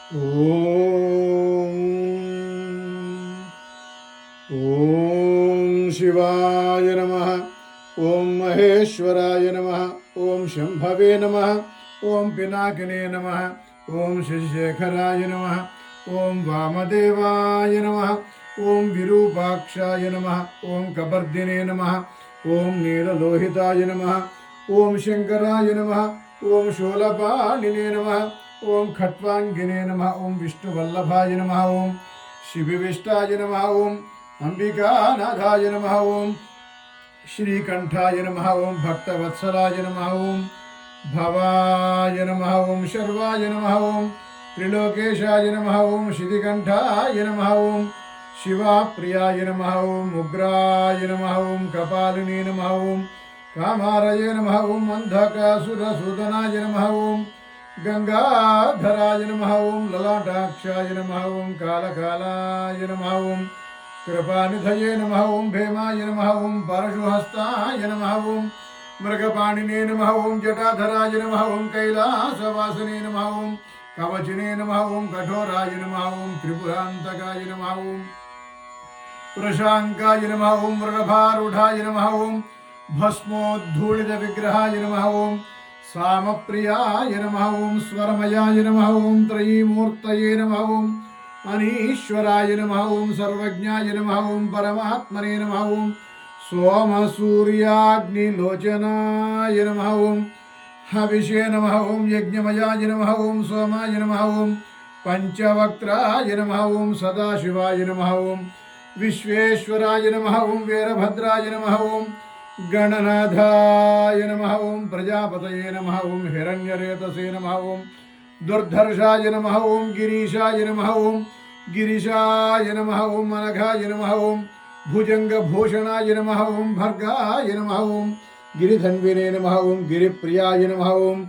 ओम शिवाय नमः। ओम महेश्वराय नमः। ओम शंभवे नमः। ओम पिनाकिने नमः। ओम शशिशेखराय नमः। ओम वामदेवाय नमः। ओम विरूपाक्षाय नमः। ओम कपर्दिने नमः। ओम नीललोहिताय नमः। ओम शंकराय नमः। ओम शूलपाणिने नमः। ओम खट्वांगिने नमः। ओम विष्णुवल्लभाय नमः। ओम शिवविष्टाय नमः। ओम अंबिकानाथाय नमः। ओम श्रीकंठाय नमः। ओम भक्तवत्सलाय नमः। ओम भवाय नमः। ओम शर्वाय नमः। ओम त्रिलोकेशाय नमः। ओम शितिकंठाय नमः। ओम शिवाप्रियाय नमः। ओम उग्राय नमः। ओम कपालिनी नमः। ओम कामारये नमः। ओम अंधकासुरसूदनाय नमः। ओम गंगाधराय नमः। ओम ललाटाक्षाय नमः। ओम कालकालाय नमः। ओम कृपानिधये नमः। ओम भेमाय नमः। ओम परशुहस्ताय नमः। ओम मृगपाणिने नमः। ओम जटाधराय नमः। ओम कैलासवासने नमः। ओम कवचिने नमः। ओम कठोराय नमः। ओम त्रिपुरान्तकाय नमः। ओम पुरुषांकाय नमः। ओम मृगभारूढ़ाय नमः। ओम भस्मोद्धूलित विग्रहाय नमः। ओम सामप्रियाय नमः। ओम स्वरमयाय नमः। ओम त्रयीमूर्तये नमः। ओम अनीश्वराय नमः। ओम सर्वज्ञाय नमः। ओम परमात्मने नमः। ओम सोम सूर्याग्निलोचनाय नमः। ओम हविषे नमः। ओम यज्ञमयाय नमः। ओम सोमाय नमः। ओम पंचवक्त्राय नमः। ओम सदाशिवाय नमः। ओम विश्वेश्वराय नमः। ओम वीरभद्राय नमः। ओम गणनाथाय नमः। ओम प्रजापतये नमः। ओम हिरण्यरेतसे नमः। ओम दुर्धर्षाय नमः। ओम गिरीशाय नमः। ओम गिरीशाय नमः। ओम अनघाय नमः। ओम भुजंगभूषणाय नमः। ओम भर्गाय नमः। ओम गिरिधन्विने नमः। ओम गिरिप्रियाय नमः। ओम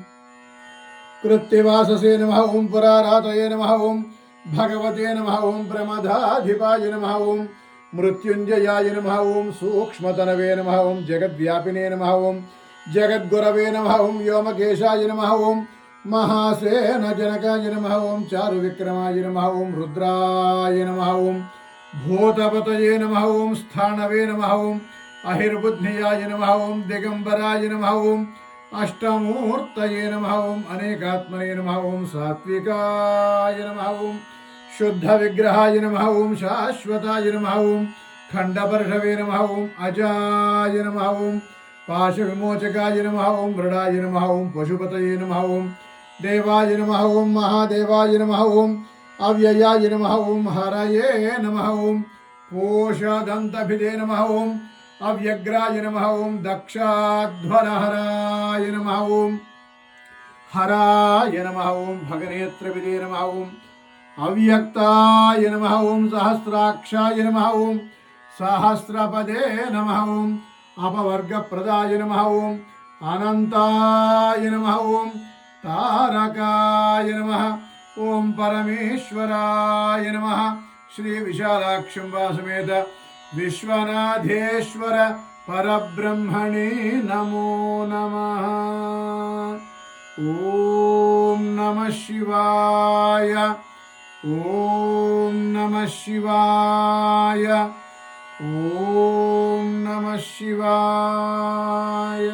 कृत्तिवाससे नमः। ओम पुरारातये नमः। ओम भगवते नमः। ओम प्रमदाधिपाय नमः। ओम मृत्युंजयाय नमः। ओम सूक्ष्मतनवे नमः। ओम जगद्व्यापिने नमः। ओम जगद्गुरवे नमः। ओम व्योमकेशाय नमः। ओम महासेन जनकाय नमः। ओम चारुविक्रमाय नमः। ओम रुद्राय नमः। ओम भूतपतये नमः। ओम स्थाणवे नमः। ओम अहिर्बुद्धियाय नमः। ओम दिगंबराय नमः। ओम अष्टमूर्तये नमः। ओम अनेकात्मने नमः। ओम सात्विकाय नमः। ओम शुद्ध विग्रहाय नमः। ओम शाश्वताय नमः। ओम खंडपर्षवे नमः। ओम अजाय नमः। ओम पाश विमोचकाय नमः। ओम मृडाय नमः। ओम पशुपतये नमः। ओम देवाय नमः। ओम महादेवाय नमः। ओम अव्ययाय नमः। ओम हरये नमः। ओम कोशदन्तभिदे नमः। ओम अव्यग्राय नमः। ओम दक्षाध्वरहराय नमः। ओम हराय नमः। ओम भगनेत्रविदे नमः। ओम अव्यक्ताय नमः। ओम सहस्राक्षाय नमः। ओम सहस्रपदे नमः। ओम अपवर्गप्रदाय नमः। ओम अनंताय नमः। ओम तारकाय नमः। ओम परमेश्वराय नमः। श्री विशालाक्षंबा समेत विश्वनाथेश्वर परब्रह्मणे नमो नमः। ओम नमः शिवाय। ओम नमः शिवाय। ओम नमः शिवाय।